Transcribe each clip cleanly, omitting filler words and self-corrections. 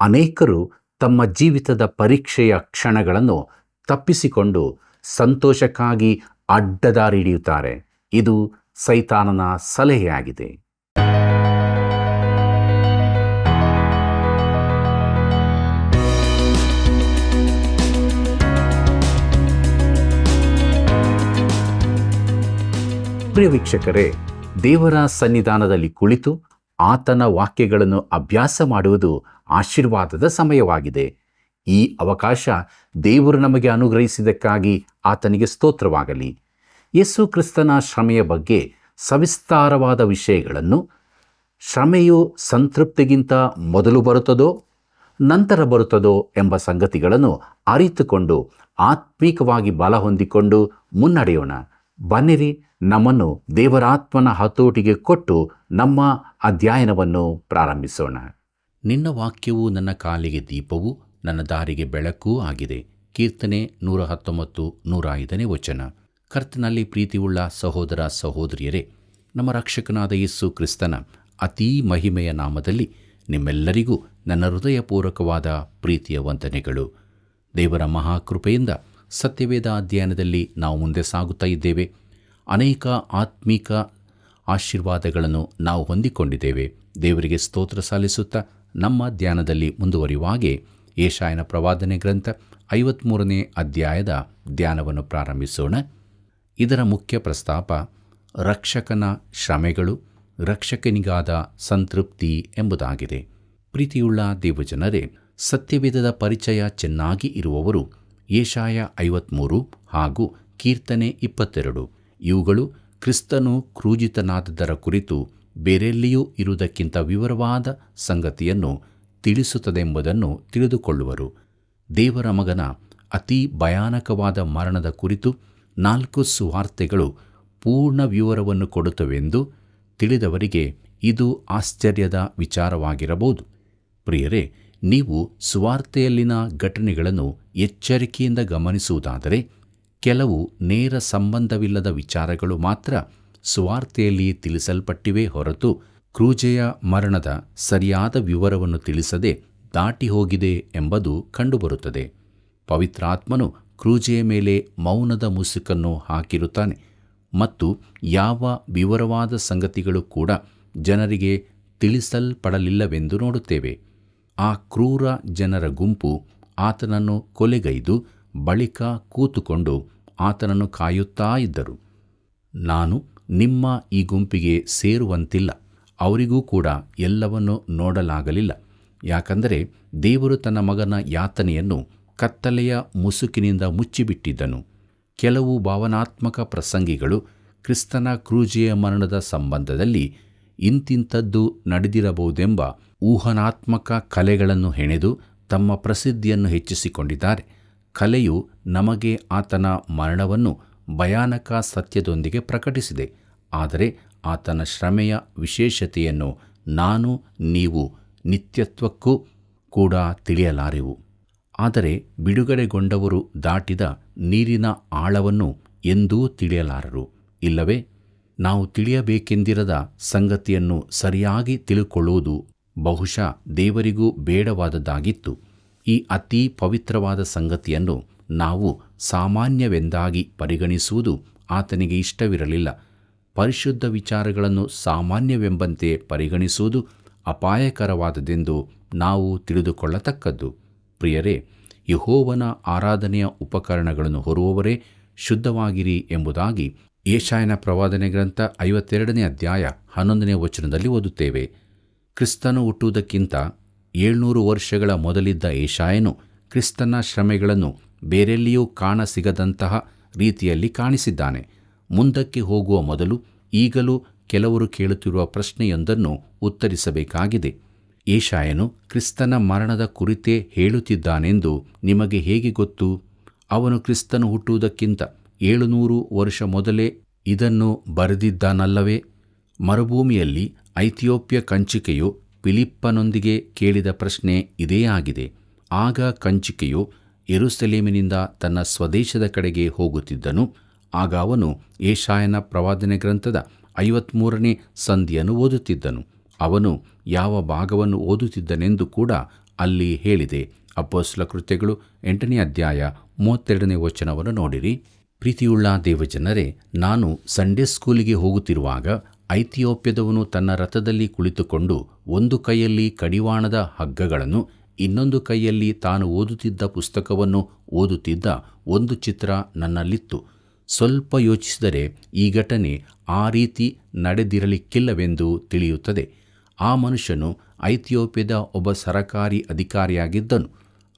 ಅನೇಕರು ತಮ್ಮ ಜೀವಿತದ ಪರೀಕ್ಷೆಯ ಕ್ಷಣಗಳನ್ನು ತಪ್ಪಿಸಿಕೊಂಡು ಸಂತೋಷಕ್ಕಾಗಿ ಅಡ್ಡದಾರಿ ಹಿಡಿಯುತ್ತಾರೆ. ಇದು ಸೈತಾನನ ಸಲಹೆಯಾಗಿದೆ. ಪ್ರಿಯ ವೀಕ್ಷಕರೇ, ದೇವರ ಸನ್ನಿಧಾನದಲ್ಲಿ ಕುಳಿತು ಆತನ ವಾಕ್ಯಗಳನ್ನು ಅಭ್ಯಾಸ ಮಾಡುವುದು ಆಶೀರ್ವಾದದ ಸಮಯವಾಗಿದೆ. ಈ ಅವಕಾಶ ದೇವರು ನಮಗೆ ಅನುಗ್ರಹಿಸಿದ್ದಕ್ಕಾಗಿ ಆತನಿಗೆ ಸ್ತೋತ್ರವಾಗಲಿ. ಯೇಸು ಕ್ರಿಸ್ತನ ಶ್ರಮೆಯ ಬಗ್ಗೆ ಸವಿಸ್ತಾರವಾದ ವಿಷಯಗಳನ್ನು, ಶ್ರಮೆಯು ಸಂತೃಪ್ತಿಗಿಂತ ಮೊದಲು ಬರುತ್ತದೋ ನಂತರ ಬರುತ್ತದೋ ಎಂಬ ಸಂಗತಿಗಳನ್ನು ಅರಿತುಕೊಂಡು ಆತ್ಮೀಕವಾಗಿ ಬಲ ಹೊಂದಿಕೊಂಡು ಮುನ್ನಡೆಯೋಣ. ಬನ್ನಿರಿ, ನಮ್ಮನ್ನು ದೇವರಾತ್ಮನ ಹತೋಟಿಗೆ ಕೊಟ್ಟು ನಮ್ಮ ಅಧ್ಯಯನವನ್ನು ಪ್ರಾರಂಭಿಸೋಣ. ನಿನ್ನ ವಾಕ್ಯವು ನನ್ನ ಕಾಲಿಗೆ ದೀಪವು, ನನ್ನ ದಾರಿಗೆ ಬೆಳಕೂ ಆಗಿದೆ. ಕೀರ್ತನೆ 119, 105 ವಚನ. ಕರ್ತನಲ್ಲಿ ಪ್ರೀತಿಯುಳ್ಳ ಸಹೋದರ ಸಹೋದರಿಯರೇ, ನಮ್ಮ ರಕ್ಷಕನಾದ ಯೇಸು ಕ್ರಿಸ್ತನ ಅತೀ ಮಹಿಮೆಯ ನಾಮದಲ್ಲಿ ನಿಮ್ಮೆಲ್ಲರಿಗೂ ನನ್ನ ಹೃದಯಪೂರ್ವಕವಾದ ಪ್ರೀತಿಯ ವಂದನೆಗಳು. ದೇವರ ಮಹಾಕೃಪೆಯಿಂದ ಸತ್ಯವೇದ ಅಧ್ಯಯನದಲ್ಲಿ ನಾವು ಮುಂದೆ ಸಾಗುತ್ತಾ ಇದ್ದೇವೆ. ಅನೇಕ ಆತ್ಮೀಕ ಆಶೀರ್ವಾದಗಳನ್ನು ನಾವು ಹೊಂದಿಕೊಂಡಿದ್ದೇವೆ. ದೇವರಿಗೆ ಸ್ತೋತ್ರ ಸಲ್ಲಿಸುತ್ತಾ ನಮ್ಮ ಧ್ಯಾನದಲ್ಲಿ ಮುಂದುವರಿಯುವಾಗೆ ಯೆಶಾಯನ ಪ್ರವಾದನೆ ಗ್ರಂಥ 53ನೇ ಅಧ್ಯಾಯದ ಧ್ಯಾನವನ್ನು ಪ್ರಾರಂಭಿಸೋಣ. ಇದರ ಮುಖ್ಯ ಪ್ರಸ್ತಾಪ ರಕ್ಷಕನ ಶ್ರಮೆಗಳು, ರಕ್ಷಕನಿಗಾದ ಸಂತೃಪ್ತಿ ಎಂಬುದಾಗಿದೆ. ಪ್ರೀತಿಯುಳ್ಳ ದೇವಜನರೇ, ಸತ್ಯವೇದದ ಪರಿಚಯ ಚೆನ್ನಾಗಿ ಇರುವವರು ಯೆಶಾಯ 53 ಹಾಗೂ ಕೀರ್ತನೆ 22 ಇವುಗಳು ಕ್ರಿಸ್ತನು ಕ್ರೂಜಿತನಾದದರ ಕುರಿತು ಬೇರೆಲ್ಲಿಯೂ ಇರುವುದಕ್ಕಿಂತ ವಿವರವಾದ ಸಂಗತಿಯನ್ನು ತಿಳಿಸುತ್ತದೆಂಬುದನ್ನು ತಿಳಿದುಕೊಳ್ಳುವರು. ದೇವರ ಮಗನ ಅತಿ ಭಯಾನಕವಾದ ಮರಣದ ಕುರಿತು 4 ಸುವಾರ್ತೆಗಳು ಪೂರ್ಣ ವಿವರವನ್ನು ಕೊಡುತ್ತವೆಂದು ತಿಳಿದವರಿಗೆ ಇದು ಆಶ್ಚರ್ಯದ ವಿಚಾರವಾಗಿರಬಹುದು. ಪ್ರಿಯರೇ, ನೀವು ಸುವಾರ್ತೆಯಲ್ಲಿನ ಘಟನೆಗಳನ್ನು ಎಚ್ಚರಿಕೆಯಿಂದ ಗಮನಿಸುವುದಾದರೆ ಕೆಲವು ನೇರ ಸಂಬಂಧವಿಲ್ಲದ ವಿಚಾರಗಳು ಮಾತ್ರ ಸುವಾರ್ತೆಯಲ್ಲಿ ತಿಳಿಸಲ್ಪಟ್ಟಿವೆ ಹೊರತು ಕ್ರೂಜೆಯ ಮರಣದ ಸರಿಯಾದ ವಿವರವನ್ನು ತಿಳಿಸದೆ ದಾಟಿ ಹೋಗಿದೆ ಎಂಬುದು ಕಂಡುಬರುತ್ತದೆ. ಪವಿತ್ರಾತ್ಮನು ಕ್ರೂಜೆಯ ಮೇಲೆ ಮೌನದ ಮುಸುಕನ್ನು ಹಾಕಿರುತ್ತಾನೆ ಮತ್ತು ಯಾವ ವಿವರವಾದ ಸಂಗತಿಗಳು ಕೂಡ ಜನರಿಗೆ ತಿಳಿಸಲ್ಪಡಲಿಲ್ಲವೆಂದು ನೋಡುತ್ತೇವೆ. ಆ ಕ್ರೂರ ಜನರ ಗುಂಪು ಆತನನ್ನು ಕೊಲೆಗೈದು ಬಳಿಕ ಕೂತುಕೊಂಡು ಆತನನ್ನು ಕಾಯುತ್ತಾ ಇದ್ದರು. ನಾನು ನಿಮ್ಮ ಈ ಗುಂಪಿಗೆ ಸೇರುವಂತಿಲ್ಲ, ಅವರಿಗೂ ಕೂಡ ಎಲ್ಲವನ್ನು ನೋಡಲಾಗಲಿಲ್ಲ. ಯಾಕಂದರೆ ದೇವರು ತನ್ನ ಮಗನ ಯಾತನೆಯನ್ನು ಕತ್ತಲೆಯ ಮುಸುಕಿನಿಂದ ಮುಚ್ಚಿಬಿಟ್ಟಿದ್ದನು. ಕೆಲವು ಭಾವನಾತ್ಮಕ ಪ್ರಸಂಗಿಗಳು ಕ್ರಿಸ್ತನ ಕ್ರೂಜೆಯ ಮರಣದ ಸಂಬಂಧದಲ್ಲಿ ಇಂತಿಂಥದ್ದು ನಡೆದಿರಬಹುದೆಂಬ ಊಹನಾತ್ಮಕ ಕಲೆಗಳನ್ನು ಹೆಣೆದು ತಮ್ಮ ಪ್ರಸಿದ್ಧಿಯನ್ನು ಹೆಚ್ಚಿಸಿಕೊಂಡಿದ್ದಾರೆ. ಕಲೆಯು ನಮಗೆ ಆತನ ಮರಣವನ್ನು ಭಯಾನಕ ಸತ್ಯದೊಂದಿಗೆ ಪ್ರಕಟಿಸಿದೆ, ಆದರೆ ಆತನ ಶ್ರಮೆಯ ವಿಶೇಷತೆಯನ್ನು ನಾನು ನೀವು ನಿತ್ಯತ್ವಕ್ಕೂ ಕೂಡ ತಿಳಿಯಲಾರೆವು. ಆದರೆ ಬಿಡುಗಡೆಗೊಂಡವರು ದಾಟಿದ ನೀರಿನ ಆಳವನ್ನು ಎಂದೂ ತಿಳಿಯಲಾರರು. ಇಲ್ಲವೇ ನಾವು ತಿಳಿಯಬೇಕೆಂದಿರದ ಸಂಗತಿಯನ್ನು ಸರಿಯಾಗಿ ತಿಳುಕೊಳ್ಳುವುದು ಬಹುಶಃ ದೇವರಿಗೂ ಬೇಡವಾದದ್ದಾಗಿತ್ತು. ಈ ಅತೀ ಪವಿತ್ರವಾದ ಸಂಗತಿಯನ್ನು ನಾವು ಸಾಮಾನ್ಯವೆಂದಾಗಿ ಪರಿಗಣಿಸುವುದು ಆತನಿಗೆ ಇಷ್ಟವಿರಲಿಲ್ಲ. ಪರಿಶುದ್ಧ ವಿಚಾರಗಳನ್ನು ಸಾಮಾನ್ಯವೆಂಬಂತೆ ಪರಿಗಣಿಸುವುದು ಅಪಾಯಕರವಾದದೆಂದು ನಾವು ತಿಳಿದುಕೊಳ್ಳತಕ್ಕದ್ದು. ಪ್ರಿಯರೇ, ಯೆಹೋವನ ಆರಾಧನೆಯ ಉಪಕರಣಗಳನ್ನು ಹೊರುವವರೇ ಶುದ್ಧವಾಗಿರಿ ಎಂಬುದಾಗಿ ಯೆಶಾಯನ ಪ್ರವಾದನೆ ಗ್ರಂಥ 52ನೇ ಅಧ್ಯಾಯ 11ನೇ ವಚನದಲ್ಲಿ ಓದುತ್ತೇವೆ. ಕ್ರಿಸ್ತನು ಹುಟ್ಟುವುದಕ್ಕಿಂತ 700 ವರ್ಷಗಳ ಮೊದಲಿದ್ದ ಯೆಶಾಯನು ಕ್ರಿಸ್ತನ ಶ್ರಮೆಗಳನ್ನು ಬೇರೆಲ್ಲಿಯೂ ಕಾಣಸಿಗದಂತಹ ರೀತಿಯಲ್ಲಿ ಕಾಣಿಸಿದ್ದಾನೆ. ಮುಂದಕ್ಕೆ ಹೋಗುವ ಮೊದಲು ಈಗಲೂ ಕೆಲವರು ಕೇಳುತ್ತಿರುವ ಪ್ರಶ್ನೆಯೊಂದನ್ನು ಉತ್ತರಿಸಬೇಕಾಗಿದೆ. ಯೆಶಾಯನು ಕ್ರಿಸ್ತನ ಮರಣದ ಕುರಿತೇ ಹೇಳುತ್ತಿದ್ದಾನೆಂದು ನಿಮಗೆ ಹೇಗೆ ಗೊತ್ತು? ಅವನು ಕ್ರಿಸ್ತನು ಹುಟ್ಟುವುದಕ್ಕಿಂತ 700 ವರ್ಷ ಮೊದಲೇ ಇದನ್ನು ಬರೆದಿದ್ದಾನಲ್ಲವೇ? ಮರುಭೂಮಿಯಲ್ಲಿ ಐಥಿಯೋಪ್ಯ ಕಂಚುಕಿಯು ಫಿಲಿಪ್ಪನೊಂದಿಗೆ ಕೇಳಿದ ಪ್ರಶ್ನೆ ಇದೇ ಆಗಿದೆ. ಆಗ ಕಂಚುಕಿಯು ಯೆರೂಸಲೇಮಿನಿಂದ ತನ್ನ ಸ್ವದೇಶದ ಕಡೆಗೆ ಹೋಗುತ್ತಿದ್ದನು. ಆಗ ಅವನು ಯೆಶಾಯನ ಪ್ರವಾದನೆ ಗ್ರಂಥದ 53ನೇ ಸಂಧಿಯನ್ನು ಓದುತ್ತಿದ್ದನು. ಅವನು ಯಾವ ಭಾಗವನ್ನು ಓದುತ್ತಿದ್ದನೆಂದು ಕೂಡ ಅಲ್ಲಿ ಹೇಳಿದೆ. ಅಪೊಸ್ತಲ ಕೃತ್ಯಗಳು 8ನೇ ಅಧ್ಯಾಯ 32ನೇ ವಚನವನ್ನು ನೋಡಿರಿ. ಪ್ರೀತಿಯುಳ್ಳ ದೇವಜನರೇ, ನಾನು ಸಂಡೇ ಸ್ಕೂಲಿಗೆ ಹೋಗುತ್ತಿರುವಾಗ ಐಥಿಯೋಪ್ಯದವನು ತನ್ನ ರಥದಲ್ಲಿ ಕುಳಿತುಕೊಂಡು ಒಂದು ಕೈಯಲ್ಲಿ ಕಡಿವಾಣದ ಹಗ್ಗಗಳನ್ನು, ಇನ್ನೊಂದು ಕೈಯಲ್ಲಿ ತಾನು ಓದುತ್ತಿದ್ದ ಪುಸ್ತಕವನ್ನು ಓದುತ್ತಿದ್ದ ಒಂದು ಚಿತ್ರ ನನ್ನಲ್ಲಿತ್ತು. ಸ್ವಲ್ಪ ಯೋಚಿಸಿದರೆ ಈ ಘಟನೆ ಆ ರೀತಿ ನಡೆದಿರಲಿಕ್ಕಿಲ್ಲವೆಂದು ತಿಳಿಯುತ್ತದೆ. ಆ ಮನುಷ್ಯನು ಐಥಿಯೋಪ್ಯದ ಒಬ್ಬ ಸರಕಾರಿ ಅಧಿಕಾರಿಯಾಗಿದ್ದನು.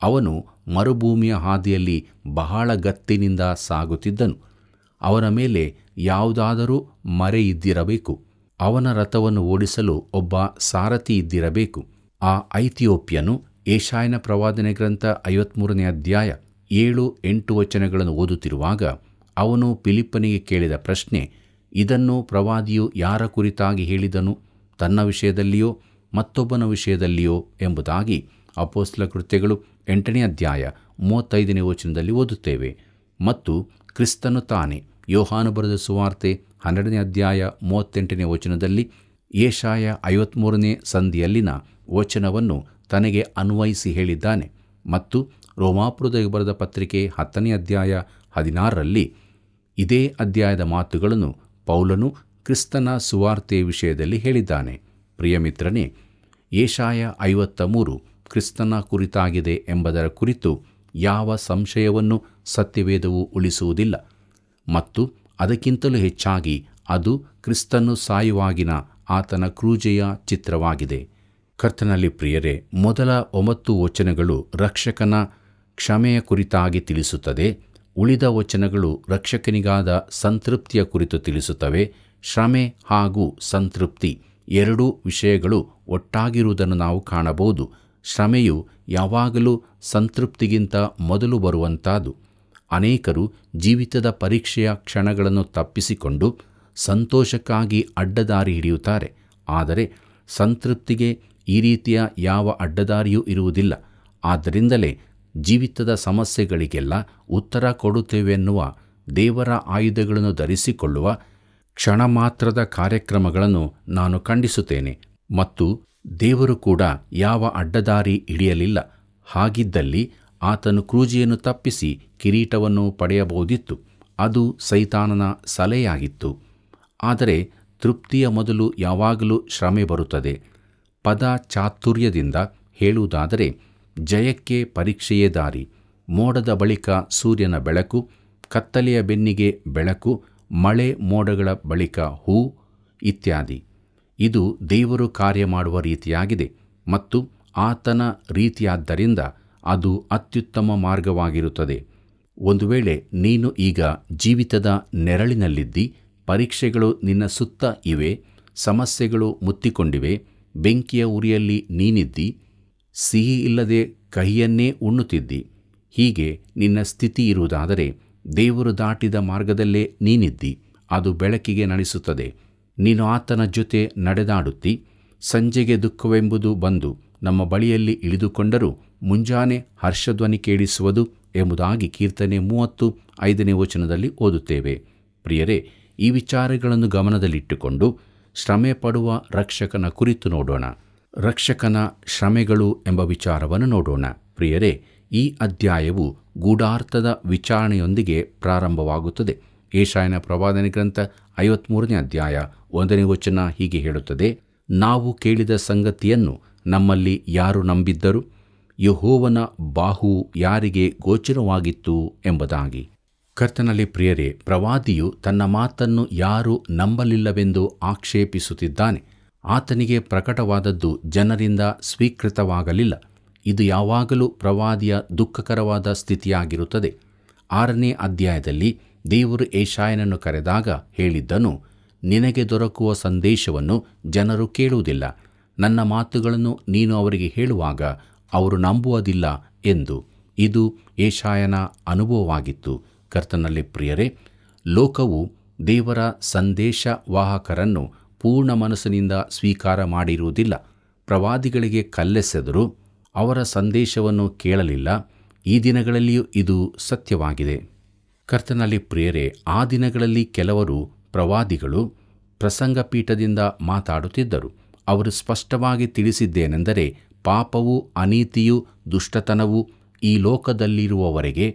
ಅವನು ಮರುಭೂಮಿಯ ಹಾದಿಯಲ್ಲಿ ಬಹಳ ಗತ್ತಿನಿಂದ ಸಾಗುತ್ತಿದ್ದನು. ಅವನ ಮೇಲೆ ಯಾವುದಾದರೂ ಮರೆಯಿದ್ದಿರಬೇಕು. ಅವನ ರಥವನ್ನು ಓಡಿಸಲು ಒಬ್ಬ ಸಾರಥಿ ಇದ್ದಿರಬೇಕು. ಆ ಐಥಿಯೋಪ್ಯನು ಯೆಶಾಯನ ಪ್ರವಾದನೆ ಗ್ರಂಥ 53ನೇ ಅಧ್ಯಾಯ 7-8 ವಚನಗಳನ್ನು ಓದುತ್ತಿರುವಾಗ ಅವನು ಫಿಲಿಪ್ಪನಿಗೆ ಕೇಳಿದ ಪ್ರಶ್ನೆ, ಇದನ್ನು ಪ್ರವಾದಿಯು ಯಾರ ಕುರಿತಾಗಿ ಹೇಳಿದನು? ತನ್ನ ವಿಷಯದಲ್ಲಿಯೋ ಮತ್ತೊಬ್ಬನ ವಿಷಯದಲ್ಲಿಯೋ ಎಂಬುದಾಗಿ ಅಪೊಸ್ತಲ ಕೃತ್ಯಗಳು 8ನೇ ಅಧ್ಯಾಯ 35ನೇ ವಚನದಲ್ಲಿ ಓದುತ್ತೇವೆ. ಮತ್ತು ಕ್ರಿಸ್ತನು ತಾನೇ ಯೋಹಾನು ಬರೆದ ಸುವಾರ್ತೆ 12ನೇ ಅಧ್ಯಾಯ 38ನೇ ವಚನದಲ್ಲಿ ಯೆಶಾಯ 53ನೇ ಸಂಧಿಯಲ್ಲಿನ ವಚನವನ್ನು ತನಗೆ ಅನ್ವಯಿಸಿ ಹೇಳಿದ್ದಾನೆ. ಮತ್ತು ರೋಮಾಪುರದವರಿಗೆ ಬರೆದ ಪತ್ರಿಕೆ 10ನೇ ಅಧ್ಯಾಯ 16ರಲ್ಲಿ ಇದೇ ಅಧ್ಯಾಯದ ಮಾತುಗಳನ್ನು ಪೌಲನು ಕ್ರಿಸ್ತನ ಸುವಾರ್ತೆಯ ವಿಷಯದಲ್ಲಿ ಹೇಳಿದ್ದಾನೆ. ಪ್ರಿಯಮಿತ್ರನೇ, ಯೆಶಾಯ 53 ಕ್ರಿಸ್ತನ ಕುರಿತಾಗಿದೆ ಎಂಬುದರ ಕುರಿತು ಯಾವ ಸಂಶಯವನ್ನು ಸತ್ಯವೇದವು ಉಳಿಸುವುದಿಲ್ಲ. ಮತ್ತು ಅದಕ್ಕಿಂತಲೂ ಹೆಚ್ಚಾಗಿ ಅದು ಕ್ರಿಸ್ತನು ಸಾಯುವಾಗಿನ ಆತನ ಕ್ರೂಜೆಯ ಚಿತ್ರವಾಗಿದೆ. ಕರ್ತನಲ್ಲಿ ಪ್ರಿಯರೇ, ಮೊದಲ 9 ವಚನಗಳು ರಕ್ಷಕನ ಕ್ಷಮೆಯ ಕುರಿತಾಗಿ ತಿಳಿಸುತ್ತದೆ. ಉಳಿದ ವಚನಗಳು ರಕ್ಷಕನಿಗಾದ ಸಂತೃಪ್ತಿಯ ಕುರಿತು ತಿಳಿಸುತ್ತವೆ. ಶ್ರಮೆ ಹಾಗೂ ಸಂತೃಪ್ತಿ ಎರಡೂ ವಿಷಯಗಳು ಒಟ್ಟಾಗಿರುವುದನ್ನು ನಾವು ಕಾಣಬಹುದು. ಶ್ರಮೆಯು ಯಾವಾಗಲೂ ಸಂತೃಪ್ತಿಗಿಂತ ಮೊದಲು ಬರುವಂಥದ್ದು. ಅನೇಕರು ಜೀವಿತದ ಪರೀಕ್ಷೆಯ ಕ್ಷಣಗಳನ್ನು ತಪ್ಪಿಸಿಕೊಂಡು ಸಂತೋಷಕ್ಕಾಗಿ ಅಡ್ಡದಾರಿ ಹಿಡಿಯುತ್ತಾರೆ. ಆದರೆ ಸಂತೃಪ್ತಿಗೆ ಈ ರೀತಿಯ ಯಾವ ಅಡ್ಡದಾರಿಯೂ ಇರುವುದಿಲ್ಲ. ಆದ್ದರಿಂದಲೇ ಜೀವಿತದ ಸಮಸ್ಯೆಗಳಿಗೆಲ್ಲ ಉತ್ತರ ಕೊಡುತ್ತೇವೆನ್ನುವ ದೇವರ ಆಯುಧಗಳನ್ನು ಧರಿಸಿಕೊಳ್ಳುವ ಕ್ಷಣ ಮಾತ್ರದ ಕಾರ್ಯಕ್ರಮಗಳನ್ನು ನಾನು ಖಂಡಿಸುತ್ತೇನೆ. ಮತ್ತು ದೇವರು ಕೂಡ ಯಾವ ಅಡ್ಡದಾರಿ ಹಿಡಿಯಲಿಲ್ಲ. ಹಾಗಿದ್ದಲ್ಲಿ ಆತನು ಕ್ರೂಜೆಯನ್ನು ತಪ್ಪಿಸಿ ಕಿರೀಟವನ್ನು ಪಡೆಯಬಹುದಿತ್ತು. ಅದು ಸೈತಾನನ ಸಲಹೆಯಾಗಿತ್ತು. ಆದರೆ ತೃಪ್ತಿಯ ಮೊದಲು ಯಾವಾಗಲೂ ಶ್ರಮೆ ಬರುತ್ತದೆ. ಪದ ಚಾತುರ್ಯದಿಂದ ಹೇಳುವುದಾದರೆ ಜಯಕ್ಕೆ ಪರೀಕ್ಷೆಯೇ ದಾರಿ. ಮೋಡದ ಬಳಿಕ ಸೂರ್ಯನ ಬೆಳಕು, ಕತ್ತಲೆಯ ಬೆನ್ನಿಗೆ ಬೆಳಕು, ಮಳೆ ಮೋಡಗಳ ಬಳಿಕ ಹೂ ಇತ್ಯಾದಿ. ಇದು ದೇವರು ಕಾರ್ಯ ಮಾಡುವ ರೀತಿಯಾಗಿದೆ ಮತ್ತು ಆತನ ರೀತಿಯಾದ್ದರಿಂದ ಅದು ಅತ್ಯುತ್ತಮ ಮಾರ್ಗವಾಗಿರುತ್ತದೆ. ಒಂದು ವೇಳೆ ನೀನು ಈಗ ಜೀವಿತದ ನೆರಳಿನಲ್ಲಿದ್ದಿ, ಪರೀಕ್ಷೆಗಳು ನಿನ್ನ ಸುತ್ತ ಇವೆ, ಸಮಸ್ಯೆಗಳು ಮುತ್ತಿಕೊಂಡಿವೆ, ಬೆಂಕಿಯ ಉರಿಯಲ್ಲಿ ನೀನಿದ್ದಿ, ಸಿಹಿ ಇಲ್ಲದೆ ಕಹಿಯನ್ನೇ ಉಣ್ಣುತ್ತಿದ್ದಿ, ಹೀಗೆ ನಿನ್ನ ಸ್ಥಿತಿ ಇರುವುದಾದರೆ ದೇವರು ದಾಟಿದ ಮಾರ್ಗದಲ್ಲೇ ನೀನಿದ್ದಿ. ಅದು ಬೆಳಕಿಗೆ ನಡೆಸುತ್ತದೆ. ನೀನು ಆತನ ಜೊತೆ ನಡೆದಾಡುತ್ತಿ. ಸಂಜೆಗೆ ದುಃಖವೆಂಬುದು ಬಂದು ನಮ್ಮ ಬಳಿಯಲ್ಲಿ ಇಳಿದುಕೊಂಡರೂ ಮುಂಜಾನೆ ಹರ್ಷಧ್ವನಿ ಕೇಳಿಸುವುದು ಎಂಬುದಾಗಿ ಕೀರ್ತನೆ 35ನೇ ವಚನದಲ್ಲಿ ಓದುತ್ತೇವೆ. ಪ್ರಿಯರೇ, ಈ ವಿಚಾರಗಳನ್ನು ಗಮನದಲ್ಲಿಟ್ಟುಕೊಂಡು ಶ್ರಮೆ ಪಡುವ ರಕ್ಷಕನ ಕುರಿತು ನೋಡೋಣ. ರಕ್ಷಕನ ಶ್ರಮೆಗಳು ಎಂಬ ವಿಚಾರವನ್ನು ನೋಡೋಣ. ಪ್ರಿಯರೇ, ಈ ಅಧ್ಯಾಯವು ಗೂಢಾರ್ಥದ ವಿಚಾರಣೆಯೊಂದಿಗೆ ಪ್ರಾರಂಭವಾಗುತ್ತದೆ. ಯೆಶಾಯನ ಪ್ರವಾದನೆ ಗ್ರಂಥ 53ನೇ ಅಧ್ಯಾಯ 1ನೇ ವಚನ ಹೀಗೆ ಹೇಳುತ್ತದೆ, ನಾವು ಕೇಳಿದ ಸಂಗತಿಯನ್ನು ನಮ್ಮಲ್ಲಿ ಯಾರು ನಂಬಿದ್ದರು? ಯೆಹೋವನ ಬಾಹು ಯಾರಿಗೆ ಗೋಚರವಾಗಿತ್ತು ಎಂಬುದಾಗಿ. ಕರ್ತನಲ್ಲಿ ಪ್ರಿಯರೇ, ಪ್ರವಾದಿಯು ತನ್ನ ಮಾತನ್ನು ಯಾರು ನಂಬಲಿಲ್ಲವೆಂದು ಆಕ್ಷೇಪಿಸುತ್ತಿದ್ದಾನೆ. ಆತನಿಗೆ ಪ್ರಕಟವಾದದ್ದು ಜನರಿಂದ ಸ್ವೀಕೃತವಾಗಲಿಲ್ಲ. ಇದು ಯಾವಾಗಲೂ ಪ್ರವಾದಿಯ ದುಃಖಕರವಾದ ಸ್ಥಿತಿಯಾಗಿರುತ್ತದೆ. 6ನೇ ಅಧ್ಯಾಯದಲ್ಲಿ ದೇವರು ಯೆಶಾಯನನ್ನು ಕರೆದಾಗ ಹೇಳಿದ್ದನು, ನಿನಗೆ ದೊರಕುವ ಸಂದೇಶವನ್ನು ಜನರು ಕೇಳುವುದಿಲ್ಲ. ನನ್ನ ಮಾತುಗಳನ್ನು ನೀನು ಅವರಿಗೆ ಹೇಳುವಾಗ ಅವರು ನಂಬುವುದಿಲ್ಲ ಎಂದು. ಇದು ಯೆಶಾಯನ ಅನುಭವವಾಗಿತ್ತು. ಕರ್ತನಲ್ಲಿ ಪ್ರಿಯರೇ, ಲೋಕವು ದೇವರ ಸಂದೇಶವಾಹಕರನ್ನು ಪೂರ್ಣ ಮನಸ್ಸಿನಿಂದ ಸ್ವೀಕಾರ ಮಾಡಿರುವುದಿಲ್ಲ. ಪ್ರವಾದಿಗಳಿಗೆ ಕಲ್ಲೆಸೆದರು, ಅವರ ಸಂದೇಶವನ್ನು ಕೇಳಲಿಲ್ಲ. ಈ ದಿನಗಳಲ್ಲಿಯೂ ಇದು ಸತ್ಯವಾಗಿದೆ. ಕರ್ತನಲ್ಲಿ ಪ್ರಿಯರೇ, ಆ ದಿನಗಳಲ್ಲಿ ಕೆಲವರು ಪ್ರವಾದಿಗಳು ಪ್ರಸಂಗಪೀಠದಿಂದ ಮಾತಾಡುತ್ತಿದ್ದರು. ಅವರು ಸ್ಪಷ್ಟವಾಗಿ ತಿಳಿಸಿದ್ದೇನೆಂದರೆ, ಪಾಪವು, ಅನೀತಿಯು, ದುಷ್ಟತನವು ಈ ಲೋಕದಲ್ಲಿರುವವರೆಗೆ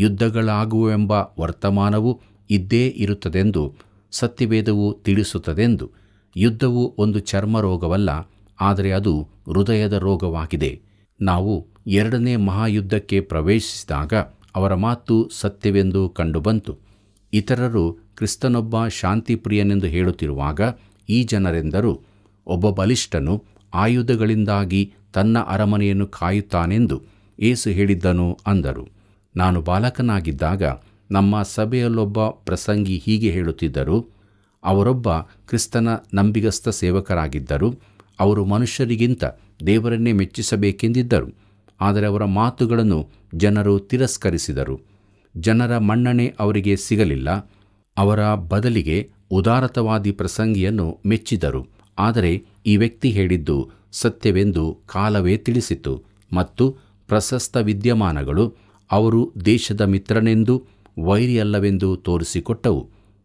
ಯುದ್ಧಗಳಾಗುವೆಂಬ ವರ್ತಮಾನವು ಇದ್ದೇ ಇರುತ್ತದೆಂದು ಸತ್ಯವೇದವು ತಿಳಿಸುತ್ತದೆಂದು. ಯುದ್ಧವು ಒಂದು ಚರ್ಮ ರೋಗವಲ್ಲ, ಆದರೆ ಅದು ಹೃದಯದ ರೋಗವಾಗಿದೆ. ನಾವು ಎರಡನೇ ಮಹಾಯುದ್ಧಕ್ಕೆ ಪ್ರವೇಶಿಸಿದಾಗ ಅವರ ಮಾತು ಸತ್ಯವೆಂದು ಕಂಡುಬಂತು. ಇತರರು ಕ್ರಿಸ್ತನೊಬ್ಬ ಶಾಂತಿಪ್ರಿಯನೆಂದು ಹೇಳುತ್ತಿರುವಾಗ ಈ ಜನರೆಂದರು, ಒಬ್ಬ ಬಲಿಷ್ಠನು ಆಯುಧಗಳಿಂದಾಗಿ ತನ್ನ ಅರಮನೆಯನ್ನು ಕಾಯುತ್ತಾನೆಂದು ಯೇಸು ಹೇಳಿದ್ದನು ಅಂದರು. ನಾನು ಬಾಲಕನಾಗಿದ್ದಾಗ ನಮ್ಮ ಸಭೆಯಲ್ಲೊಬ್ಬ ಪ್ರಸಂಗಿ ಹೀಗೆ ಹೇಳುತ್ತಿದ್ದರು. ಅವರೊಬ್ಬ ಕ್ರಿಸ್ತನ ನಂಬಿಗಸ್ತ ಸೇವಕರಾಗಿದ್ದರು. ಅವರು ಮನುಷ್ಯರಿಗಿಂತ ದೇವರನ್ನೇ ಮೆಚ್ಚಿಸಬೇಕೆಂದಿದ್ದರು. ಆದರೆ ಅವರ ಮಾತುಗಳನ್ನು ಜನರು ತಿರಸ್ಕರಿಸಿದರು. ಜನರ ಮನ್ನಣೆ ಅವರಿಗೆ ಸಿಗಲಿಲ್ಲ. ಅವರ ಬದಲಿಗೆ ಉದಾರತವಾದಿ ಪ್ರಸಂಗಿಯನ್ನು ಮೆಚ್ಚಿದರು. ಆದರೆ ಈ ವ್ಯಕ್ತಿ ಹೇಳಿದ್ದು ಸತ್ಯವೆಂದು ಕಾಲವೇ ತಿಳಿಸಿತು ಮತ್ತು ಪ್ರಶಸ್ತ ವಿದ್ಯಮಾನಗಳು ಅವರು ದೇಶದ ಮಿತ್ರನೆಂದು ವೈರಿಯಲ್ಲವೆಂದು ತೋರಿಸಿಕೊಟ್ಟವು.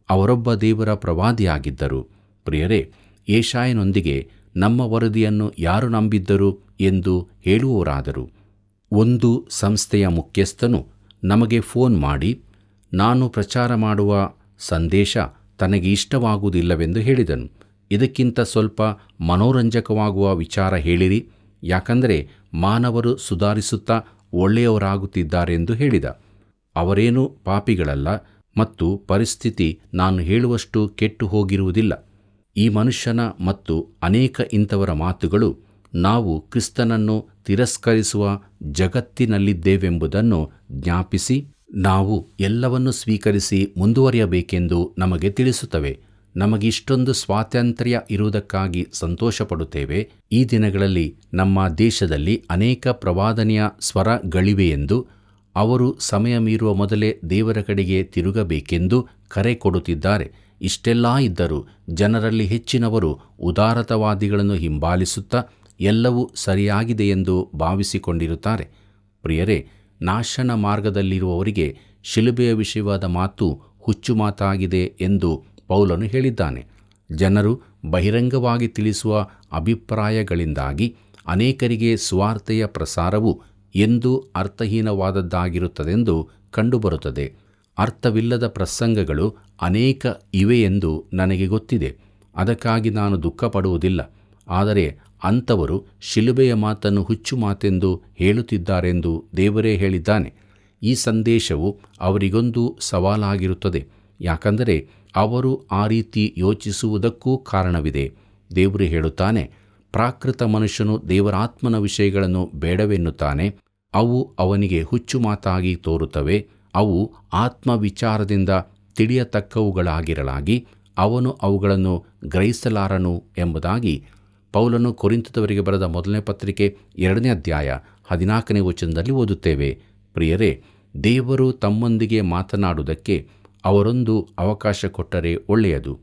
ಅವರೊಬ್ಬ ದೇವರ ಪ್ರವಾದಿಯಾಗಿದ್ದರು. ಪ್ರಿಯರೇ, ಯೆಶಾಯನೊಂದಿಗೆ ನಮ್ಮ ವರದಿಯನ್ನು ಯಾರು ನಂಬಿದ್ದರು ಎಂದು ಹೇಳುವವರಾದರು. ಒಂದು ಸಂಸ್ಥೆಯ ಮುಖ್ಯಸ್ಥನು ನಮಗೆ ಫೋನ್ ಮಾಡಿ, ನಾನು ಪ್ರಚಾರ ಮಾಡುವ ಸಂದೇಶ ತನಗೆ ಇಷ್ಟವಾಗುವುದಿಲ್ಲವೆಂದು ಹೇಳಿದನು. ಇದಕ್ಕಿಂತ ಸ್ವಲ್ಪ ಮನೋರಂಜಕವಾಗುವ ವಿಚಾರ ಹೇಳಿರಿ, ಯಾಕಂದರೆ ಮಾನವರು ಸುಧಾರಿಸುತ್ತಾ ಒಳ್ಳೆಯವರಾಗುತ್ತಿದ್ದಾರೆಂದು ಹೇಳಿದ. ಅವರೇನೂ ಪಾಪಿಗಳಲ್ಲ ಮತ್ತು ಪರಿಸ್ಥಿತಿ ನಾನು ಹೇಳುವಷ್ಟು ಕೆಟ್ಟು ಹೋಗಿರುವುದಿಲ್ಲ. ಈ ಮನುಷ್ಯನ ಮತ್ತು ಅನೇಕ ಇಂಥವರ ಮಾತುಗಳು ನಾವು ಕ್ರಿಸ್ತನನ್ನು ತಿರಸ್ಕರಿಸುವ ಜಗತ್ತಿನಲ್ಲಿದ್ದೇವೆಂಬುದನ್ನು ಜ್ಞಾಪಿಸಿ ನಾವು ಎಲ್ಲವನ್ನೂ ಸ್ವೀಕರಿಸಿ ಮುಂದುವರಿಯಬೇಕೆಂದು ನಮಗೆ ತಿಳಿಸುತ್ತವೆ. ನಮಗಿಷ್ಟೊಂದು ಸ್ವಾತಂತ್ರ್ಯ ಇರುವುದಕ್ಕಾಗಿ ಸಂತೋಷಪಡುತ್ತೇವೆ. ಈ ದಿನಗಳಲ್ಲಿ ನಮ್ಮ ದೇಶದಲ್ಲಿ ಅನೇಕ ಪ್ರವಾದನೆಯ ಸ್ವರಗಳಿವೆಯೆಂದು, ಅವರು ಸಮಯ ಮೀರುವ ಮೊದಲೇ ದೇವರ ಕಡೆಗೆ ತಿರುಗಬೇಕೆಂದು ಕರೆ ಕೊಡುತ್ತಿದ್ದಾರೆ. ಇಷ್ಟೆಲ್ಲ ಇದ್ದರೂ ಜನರಲ್ಲಿ ಹೆಚ್ಚಿನವರು ಉದಾರತವಾದಿಗಳನ್ನು ಹಿಂಬಾಲಿಸುತ್ತಾ ಎಲ್ಲವೂ ಸರಿಯಾಗಿದೆಯೆಂದು ಭಾವಿಸಿಕೊಂಡಿರುತ್ತಾರೆ. ಪ್ರಿಯರೇ, ನಾಶನ ಮಾರ್ಗದಲ್ಲಿರುವವರಿಗೆ ಶಿಲುಬೆಯ ವಿಷಯವಾದ ಮಾತು ಹುಚ್ಚು ಮಾತಾಗಿದೆ ಎಂದು ಪೌಲನು ಹೇಳಿದ್ದಾನೆ. ಜನರು ಬಹಿರಂಗವಾಗಿ ತಿಳಿಸುವ ಅಭಿಪ್ರಾಯಗಳಿಂದಾಗಿ ಅನೇಕರಿಗೆ ಸುವಾರ್ತೆಯ ಪ್ರಸಾರವು ಎಂದೂ ಅರ್ಥಹೀನವಾದದ್ದಾಗಿರುತ್ತದೆಂದು ಕಂಡುಬರುತ್ತದೆ. ಅರ್ಥವಿಲ್ಲದ ಪ್ರಸಂಗಗಳು ಅನೇಕ ಇವೆಯೆಂದು ನನಗೆ ಗೊತ್ತಿದೆ. ಅದಕ್ಕಾಗಿ ನಾನು ದುಃಖಪಡುವುದಿಲ್ಲ. ಆದರೆ ಅಂಥವರು ಶಿಲುಬೆಯ ಮಾತನ್ನು ಹುಚ್ಚು ಮಾತೆಂದು ಹೇಳುತ್ತಿದ್ದಾರೆಂದು ದೇವರೇ ಹೇಳಿದ್ದಾನೆ. ಈ ಸಂದೇಶವು ಅವರಿಗೊಂದು ಸವಾಲಾಗಿರುತ್ತದೆ, ಯಾಕಂದರೆ ಅವರು ಆ ರೀತಿ ಯೋಚಿಸುವುದಕ್ಕೂ ಕಾರಣವಿದೆ. ದೇವರು ಹೇಳುತ್ತಾನೆ, ಪ್ರಾಕೃತ ಮನುಷ್ಯನು ದೇವರಾತ್ಮನ ವಿಷಯಗಳನ್ನು ಬೇಡವೆನ್ನುತ್ತಾನೆ. ಅವು ಅವನಿಗೆ ಹುಚ್ಚು ಮಾತಾಗಿ ತೋರುತ್ತವೆ. ಅವು ಆತ್ಮವಿಚಾರದಿಂದ ತಿಳಿಯತಕ್ಕವುಗಳಾಗಿರಲಾಗಿ ಅವನು ಅವುಗಳನ್ನು ಗ್ರಹಿಸಲಾರನು ಎಂಬುದಾಗಿ ಪೌಲನು ಕೊರಿಂಥದವರಿಗೆ ಬರೆದ ಮೊದಲನೇ ಪತ್ರಿಕೆ 2ನೇ ಅಧ್ಯಾಯ 14ನೇ ವಚನದಲ್ಲಿ ಓದುತ್ತೇವೆ. ಪ್ರಿಯರೇ, ದೇವರು ತಮ್ಮೊಂದಿಗೆ ಮಾತನಾಡುವುದಕ್ಕೆ ಅವರೊಂದು ಅವಕಾಶ ಕೊಟ್ಟರೆ ಒಳ್ಳೆಯದು.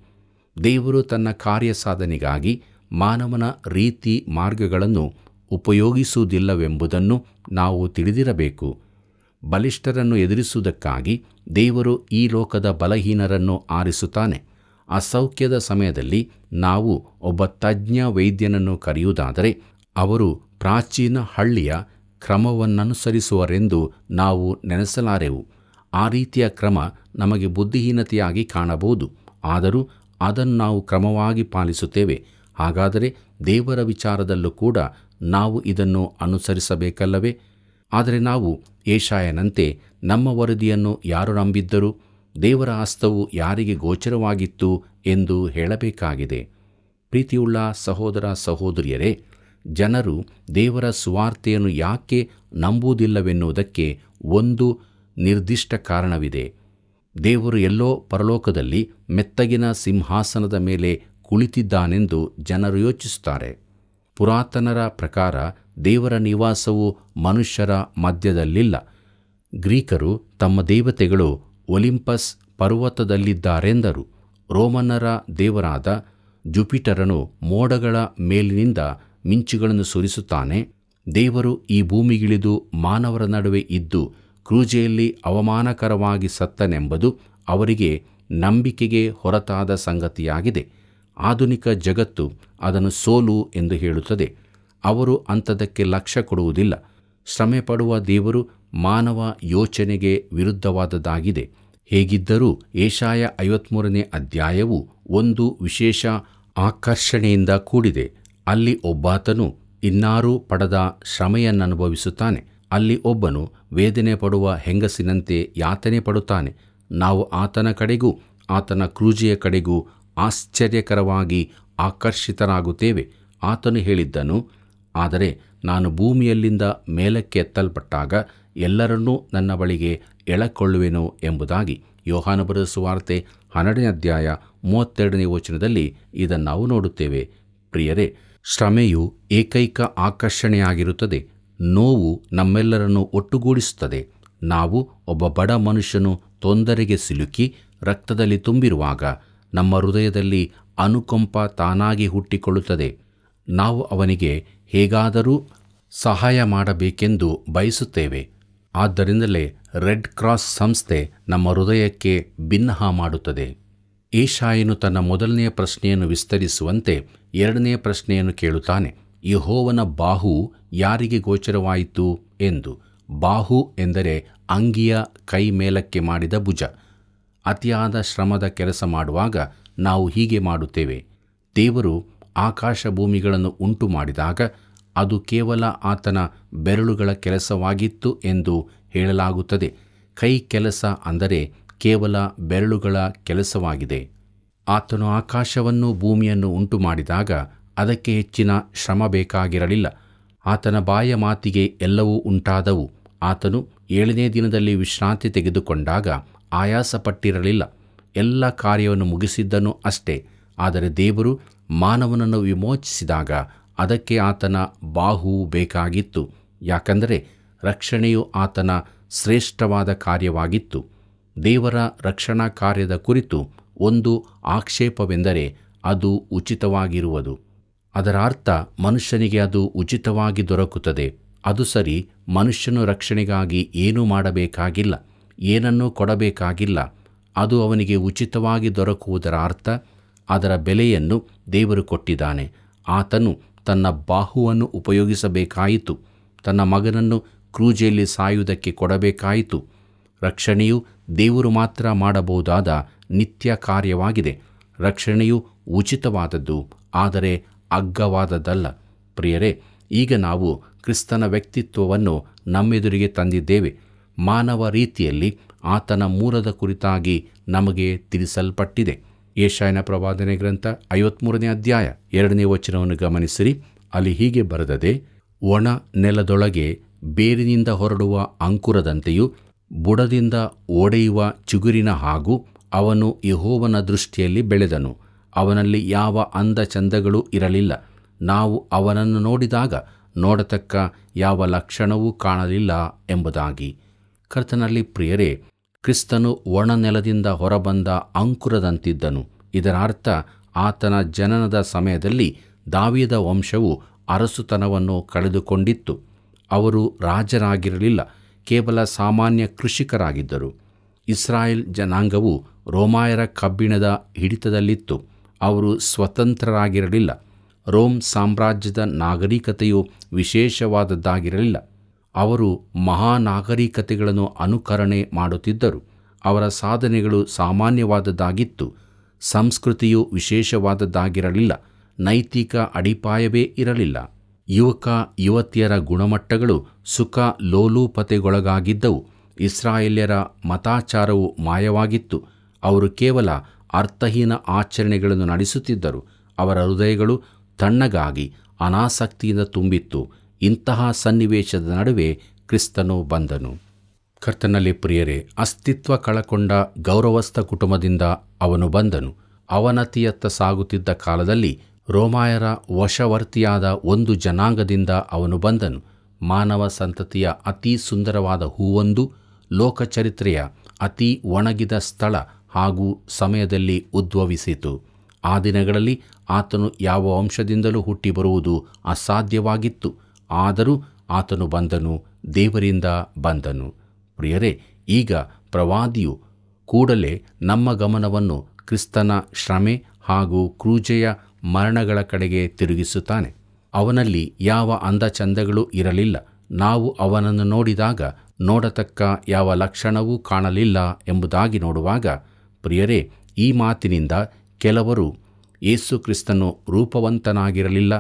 ದೇವರು ತನ್ನ ಕಾರ್ಯ ಸಾಧನೆಗಾಗಿ ಮಾನವನ ರೀತಿ ಮಾರ್ಗಗಳನ್ನು ಉಪಯೋಗಿಸುವುದಿಲ್ಲವೆಂಬುದನ್ನು ನಾವು ತಿಳಿದಿರಬೇಕು. ಬಲಿಷ್ಠರನ್ನು ಎದುರಿಸುವುದಕ್ಕಾಗಿ ದೇವರು ಈ ಲೋಕದ ಬಲಹೀನರನ್ನು ಆರಿಸುತ್ತಾನೆ. ಅಸೌಖ್ಯದ ಸಮಯದಲ್ಲಿ ನಾವು ಒಬ್ಬ ತಜ್ಞ ವೈದ್ಯನನ್ನು ಕರೆಯುವುದಾದರೆ ಅವರು ಪ್ರಾಚೀನ ಹಳ್ಳಿಯ ಕ್ರಮವನ್ನನುಸರಿಸುವರೆಂದು ನಾವು ನೆನೆಸಲಾರೆವು. ಆ ರೀತಿಯ ಕ್ರಮ ನಮಗೆ ಬುದ್ಧಿಹೀನತೆಯಾಗಿ ಕಾಣಬಹುದು, ಆದರೂ ಅದನ್ನು ನಾವು ಕ್ರಮವಾಗಿ ಪಾಲಿಸುತ್ತೇವೆ. ಹಾಗಾದರೆ ದೇವರ ವಿಚಾರದಲ್ಲೂ ಕೂಡ ನಾವು ಇದನ್ನು ಅನುಸರಿಸಬೇಕಲ್ಲವೇ? ಆದರೆ ನಾವು ಯೆಶಾಯನಂತೆ ನಮ್ಮ ವರದಿಯನ್ನು ಯಾರು ನಂಬಿದ್ದರು, ದೇವರ ಹಸ್ತವು ಯಾರಿಗೆ ಗೋಚರವಾಗಿತ್ತು ಎಂದು ಹೇಳಬೇಕಾಗಿದೆ. ಪ್ರೀತಿಯುಳ್ಳ ಸಹೋದರ ಸಹೋದರಿಯರೇ, ಜನರು ದೇವರ ಸುವಾರ್ತೆಯನ್ನು ಯಾಕೆ ನಂಬುವುದಿಲ್ಲವೆನ್ನುವುದಕ್ಕೆ ಒಂದು ನಿರ್ದಿಷ್ಟ ಕಾರಣವಿದೆ. ದೇವರು ಎಲ್ಲೋ ಪರಲೋಕದಲ್ಲಿ ಮೆತ್ತಗಿನ ಸಿಂಹಾಸನದ ಮೇಲೆ ಕುಳಿತಿದ್ದಾನೆಂದು ಜನರು ಯೋಚಿಸುತ್ತಾರೆ. ಪುರಾತನರ ಪ್ರಕಾರ ದೇವರ ನಿವಾಸವು ಮನುಷ್ಯರ ಮಧ್ಯದಲ್ಲಿಲ್ಲ. ಗ್ರೀಕರು ತಮ್ಮ ದೇವತೆಗಳು ಒಲಿಂಪಸ್ ಪರ್ವತದಲ್ಲಿದ್ದಾರೆಂದರು. ರೋಮನ್ನರ ದೇವರಾದ ಜುಪಿಟರನು ಮೋಡಗಳ ಮೇಲಿನಿಂದ ಮಿಂಚುಗಳನ್ನು ಸುರಿಸುತ್ತಾನೆ. ದೇವರು ಈ ಭೂಮಿಗಿಳಿದು ಮಾನವರ ನಡುವೆ ಇದ್ದು ಕ್ರೂಜೆಯಲ್ಲಿ ಅವಮಾನಕರವಾಗಿ ಸತ್ತನೆಂಬುದು ಅವರಿಗೆ ನಂಬಿಕೆಗೆ ಹೊರತಾದ ಸಂಗತಿಯಾಗಿದೆ. ಆಧುನಿಕ ಜಗತ್ತು ಅದನ್ನು ಸೋಲು ಎಂದು ಹೇಳುತ್ತದೆ. ಅವರು ಅಂಥದಕ್ಕೆ ಲಕ್ಷ್ಯ ಕೊಡುವುದಿಲ್ಲ. ಶ್ರಮೆ ಪಡುವ ದೇವರು ಮಾನವ ಯೋಚನೆಗೆ ವಿರುದ್ಧವಾದದ್ದಾಗಿದೆ. ಹೇಗಿದ್ದರೂ ಏಷಾಯ 53ನೇ ಅಧ್ಯಾಯವು ಒಂದು ವಿಶೇಷ ಆಕರ್ಷಣೆಯಿಂದ ಕೂಡಿದೆ. ಅಲ್ಲಿ ಒಬ್ಬಾತನು ಇನ್ನಾರೂ ಪಡದ ಶ್ರಮೆಯನ್ನನುಭವಿಸುತ್ತಾನೆ. ಅಲ್ಲಿ ಒಬ್ಬನು ವೇದನೆ ಪಡುವ ಹೆಂಗಸಿನಂತೆ ಯಾತನೆ ಪಡುತ್ತಾನೆ. ನಾವು ಆತನ ಕಡೆಗೂ ಆತನ ಕ್ರೂಜೆಯ ಕಡೆಗೂ ಆಶ್ಚರ್ಯಕರವಾಗಿ ಆಕರ್ಷಿತರಾಗುತ್ತೇವೆ. ಆತನು ಹೇಳಿದ್ದನು, ಆದರೆ ನಾನು ಭೂಮಿಯಲ್ಲಿಂದ ಮೇಲಕ್ಕೆ ಎತ್ತಲ್ಪಟ್ಟಾಗ ಎಲ್ಲರನ್ನೂ ನನ್ನ ಬಳಿಗೆ ಎಳಕೊಳ್ಳುವೆನು ಎಂಬುದಾಗಿ. ಯೋಹಾನ ಬರೆದ ಸುವಾರ್ತೆ 12ನೇ ಅಧ್ಯಾಯ 32ನೇ ವಚನದಲ್ಲಿ ಇದನ್ನು ನಾವು ನೋಡುತ್ತೇವೆ. ಪ್ರಿಯರೇ, ಶ್ರಮೆಯು ಏಕೈಕ ಆಕರ್ಷಣೆಯಾಗಿರುತ್ತದೆ. ನೋವು ನಮ್ಮೆಲ್ಲರನ್ನು ಒಟ್ಟುಗೂಡಿಸುತ್ತದೆ. ನಾವು ಒಬ್ಬ ಬಡ ಮನುಷ್ಯನು ತೊಂದರೆಗೆ ಸಿಲುಕಿ ರಕ್ತದಲ್ಲಿ ತುಂಬಿರುವಾಗ ನಮ್ಮ ಹೃದಯದಲ್ಲಿ ಅನುಕಂಪ ತಾನಾಗಿ ಹುಟ್ಟಿಕೊಳ್ಳುತ್ತದೆ. ನಾವು ಅವನಿಗೆ ಹೇಗಾದರೂ ಸಹಾಯ ಮಾಡಬೇಕೆಂದು ಬಯಸುತ್ತೇವೆ. ಆದ್ದರಿಂದಲೇ ರೆಡ್ ಕ್ರಾಸ್ ಸಂಸ್ಥೆ ನಮ್ಮ ಹೃದಯಕ್ಕೆ ಬಿನ್ನಹ ಮಾಡುತ್ತದೆ. ಏಷಾಯನು ತನ್ನ ಮೊದಲನೆಯ ಪ್ರಶ್ನೆಯನ್ನು ವಿಸ್ತರಿಸುವಂತೆ ಎರಡನೆಯ ಪ್ರಶ್ನೆಯನ್ನು ಕೇಳುತ್ತಾನೆ. ಯೆಹೋವನ ಬಾಹು ಯಾರಿಗೆ ಗೋಚರವಾಯಿತು ಎಂದು. ಬಾಹು ಎಂದರೆ ಅಂಗಿಯ ಕೈ ಮೇಲಕ್ಕೆ ಮಾಡಿದ ಭುಜ. ಅತಿಯಾದ ಶ್ರಮದ ಕೆಲಸ ಮಾಡುವಾಗ ನಾವು ಹೀಗೆ ಮಾಡುತ್ತೇವೆ. ದೇವರು ಆಕಾಶ ಭೂಮಿಗಳನ್ನು ಉಂಟು ಮಾಡಿದಾಗ ಅದು ಕೇವಲ ಆತನ ಬೆರಳುಗಳ ಕೆಲಸವಾಗಿತ್ತು ಎಂದು ಹೇಳಲಾಗುತ್ತದೆ. ಕೈ ಕೆಲಸ ಅಂದರೆ ಕೇವಲ ಬೆರಳುಗಳ ಕೆಲಸವಾಗಿದೆ. ಆತನು ಆಕಾಶವನ್ನು ಭೂಮಿಯನ್ನು ಉಂಟು ಮಾಡಿದಾಗ ಅದಕ್ಕೆ ಹೆಚ್ಚಿನ ಶ್ರಮ ಬೇಕಾಗಿರಲಿಲ್ಲ. ಆತನ ಬಾಯ ಮಾತಿಗೆ ಎಲ್ಲವೂ ಉಂಟಾದವು. ಆತನು 7ನೇ ದಿನದಲ್ಲಿ ವಿಶ್ರಾಂತಿ ತೆಗೆದುಕೊಂಡಾಗ ಆಯಾಸಪಟ್ಟಿರಲಿಲ್ಲ. ಎಲ್ಲ ಕಾರ್ಯವನ್ನು ಮುಗಿಸಿದ್ದನು ಅಷ್ಟೇ. ಆದರೆ ದೇವರು ಮಾನವನನ್ನು ವಿಮೋಚಿಸಿದಾಗ ಅದಕ್ಕೆ ಆತನ ಬಾಹು ಬೇಕಾಗಿತ್ತು. ಯಾಕಂದರೆ ರಕ್ಷಣೆಯು ಆತನ ಶ್ರೇಷ್ಠವಾದ ಕಾರ್ಯವಾಗಿತ್ತು. ದೇವರ ರಕ್ಷಣಾ ಕಾರ್ಯದ ಕುರಿತು ಒಂದು ಆಕ್ಷೇಪವೆಂದರೆ ಅದು ಉಚಿತವಾಗಿರುವುದು. ಅದರ ಅರ್ಥ ಮನುಷ್ಯನಿಗೆ ಅದು ಉಚಿತವಾಗಿ ದೊರಕುತ್ತದೆ. ಅದು ಸರಿ, ಮನುಷ್ಯನು ರಕ್ಷಣೆಗಾಗಿ ಏನೂ ಮಾಡಬೇಕಾಗಿಲ್ಲ, ಏನನ್ನೂ ಕೊಡಬೇಕಾಗಿಲ್ಲ. ಅದು ಅವನಿಗೆ ಉಚಿತವಾಗಿ ದೊರಕುವುದರ ಅರ್ಥ ಅದರ ಬೆಲೆಯನ್ನು ದೇವರು ಕೊಟ್ಟಿದ್ದಾನೆ. ಆತನು ತನ್ನ ಬಾಹುವನ್ನು ಉಪಯೋಗಿಸಬೇಕಾಯಿತು. ತನ್ನ ಮಗನನ್ನು ಕ್ರೂಜೆಯಲ್ಲಿ ಸಾಯುವುದಕ್ಕೆ ಕೊಡಬೇಕಾಯಿತು. ರಕ್ಷಣೆಯು ದೇವರು ಮಾತ್ರ ಮಾಡಬಹುದಾದ ನಿತ್ಯ ಕಾರ್ಯವಾಗಿದೆ. ರಕ್ಷಣೆಯು ಉಚಿತವಾದದ್ದು, ಆದರೆ ಅಗ್ಗವಾದದ್ದಲ್ಲ. ಪ್ರಿಯರೇ, ಈಗ ನಾವು ಕ್ರಿಸ್ತನ ವ್ಯಕ್ತಿತ್ವವನ್ನು ನಮ್ಮೆದುರಿಗೆ ತಂದಿದ್ದೇವೆ. ಮಾನವ ರೀತಿಯಲ್ಲಿ ಆತನ ಮೂಲದ ಕುರಿತಾಗಿ ನಮಗೆ ತಿಳಿಸಲ್ಪಟ್ಟಿದೆ. ಯೆಶಾಯನ ಪ್ರವಾದನೆ ಗ್ರಂಥ 53ನೇ ಅಧ್ಯಾಯ 2ನೇ ವಚನವನ್ನು ಗಮನಿಸಿರಿ. ಅಲ್ಲಿ ಹೀಗೆ ಬರೆದದೆ, ಒಣ ನೆಲದೊಳಗೆ ಬೇರಿನಿಂದ ಹೊರಡುವ ಅಂಕುರದಂತೆಯೂ ಬುಡದಿಂದ ಒಡೆಯುವ ಚಿಗುರಿನ ಹಾಗೂ ಅವನು ಯೆಹೋವನ ದೃಷ್ಟಿಯಲ್ಲಿ ಬೆಳೆದನು. ಅವನಲ್ಲಿ ಯಾವ ಅಂದ ಚಂದಗಳೂ ಇರಲಿಲ್ಲ. ನಾವು ಅವನನ್ನು ನೋಡಿದಾಗ ನೋಡತಕ್ಕ ಯಾವ ಲಕ್ಷಣವೂ ಕಾಣಲಿಲ್ಲ ಎಂಬುದಾಗಿ. ಕರ್ತನಲ್ಲಿ ಪ್ರಿಯರೇ, ಕ್ರಿಸ್ತನು ಒಣ ನೆಲದಿಂದ ಹೊರಬಂದ ಅಂಕುರದಂತಿದ್ದನು. ಇದರ ಅರ್ಥ ಆತನ ಜನನದ ಸಮಯದಲ್ಲಿ ದಾವೀದ ವಂಶವು ಅರಸುತನವನ್ನು ಕಳೆದುಕೊಂಡಿತ್ತು. ಅವರು ರಾಜರಾಗಿರಲಿಲ್ಲ, ಕೇವಲ ಸಾಮಾನ್ಯ ಕೃಷಿಕರಾಗಿದ್ದರು. ಇಸ್ರಾಯೇಲ್ ಜನಾಂಗವು ರೋಮಾಯರ ಕಬ್ಬಿಣದ ಹಿಡಿತದಲ್ಲಿತ್ತು. ಅವರು ಸ್ವತಂತ್ರರಾಗಿರಲಿಲ್ಲ. ರೋಮ್ ಸಾಮ್ರಾಜ್ಯದ ನಾಗರಿಕತೆಯು ವಿಶೇಷವಾದದ್ದಾಗಿರಲಿಲ್ಲ. ಅವರು ಮಹಾನಾಗರಿಕತೆಗಳನ್ನು ಅನುಕರಣೆ ಮಾಡುತ್ತಿದ್ದರು. ಅವರ ಸಾಧನೆಗಳು ಸಾಮಾನ್ಯವಾದದ್ದಾಗಿತ್ತು. ಸಂಸ್ಕೃತಿಯು ವಿಶೇಷವಾದದ್ದಾಗಿರಲಿಲ್ಲ. ನೈತಿಕ ಅಡಿಪಾಯವೇ ಇರಲಿಲ್ಲ. ಯುವಕ ಯುವತಿಯರ ಗುಣಮಟ್ಟಗಳು ಸುಖ ಲೋಲೂಪತೆಗೊಳಗಾಗಿದ್ದವು. ಇಸ್ರಾಯೇಲ್ಯರ ಮತಾಚಾರವು ಮಾಯವಾಗಿತ್ತು. ಅವರು ಕೇವಲ ಅರ್ಥಹೀನ ಆಚರಣೆಗಳನ್ನು ನಡೆಸುತ್ತಿದ್ದರು. ಅವರ ಹೃದಯಗಳು ತಣ್ಣಗಾಗಿ ಅನಾಸಕ್ತಿಯಿಂದ ತುಂಬಿತ್ತು. ಇಂತಹ ಸನ್ನಿವೇಶದ ನಡುವೆ ಕ್ರಿಸ್ತನು ಬಂದನು. ಕರ್ತನಲ್ಲಿ ಪ್ರಿಯರೇ, ಅಸ್ತಿತ್ವ ಕಳಕೊಂಡ ಗೌರವಸ್ಥ ಕುಟುಂಬದಿಂದ ಅವನು ಬಂದನು. ಅವನತಿಯತ್ತ ಸಾಗುತ್ತಿದ್ದ ಕಾಲದಲ್ಲಿ ರೋಮಾಯರ ವಶವರ್ತಿಯಾದ ಒಂದು ಜನಾಂಗದಿಂದ ಅವನು ಬಂದನು. ಮಾನವ ಸಂತತಿಯ ಅತಿ ಸುಂದರವಾದ ಹೂವೊಂದು ಲೋಕಚರಿತ್ರೆಯ ಅತಿ ಒಣಗಿದ ಸ್ಥಳ ಹಾಗೂ ಸಮಯದಲ್ಲಿ ಉದ್ಭವಿಸಿತು. ಆ ದಿನಗಳಲ್ಲಿ ಆತನು ಯಾವ ವಂಶದಿಂದಲೂ ಹುಟ್ಟಿ ಬರುವುದು ಅಸಾಧ್ಯವಾಗಿತ್ತು. ಆದರೂ ಆತನು ಬಂದನು, ದೇವರಿಂದ ಬಂದನು. ಪ್ರಿಯರೇ, ಈಗ ಪ್ರವಾದಿಯು ಕೂಡಲೇ ನಮ್ಮ ಗಮನವನ್ನು ಕ್ರಿಸ್ತನ ಶ್ರಮೆ ಹಾಗೂ ಕ್ರೂಜೆಯ ಮರಣಗಳ ಕಡೆಗೆ ತಿರುಗಿಸುತ್ತಾನೆ. ಅವನಲ್ಲಿ ಯಾವ ಅಂದಚಂದಗಳೂ ಇರಲಿಲ್ಲ. ನಾವು ಅವನನ್ನು ನೋಡಿದಾಗ ನೋಡತಕ್ಕ ಯಾವ ಲಕ್ಷಣವೂ ಕಾಣಲಿಲ್ಲ ಎಂಬುದಾಗಿ ನೋಡುವಾಗ, ಪ್ರಿಯರೇ, ಈ ಮಾತಿನಿಂದ ಕೆಲವರು ಯೇಸು ಕ್ರಿಸ್ತನು ರೂಪವಂತನಾಗಿರಲಿಲ್ಲ,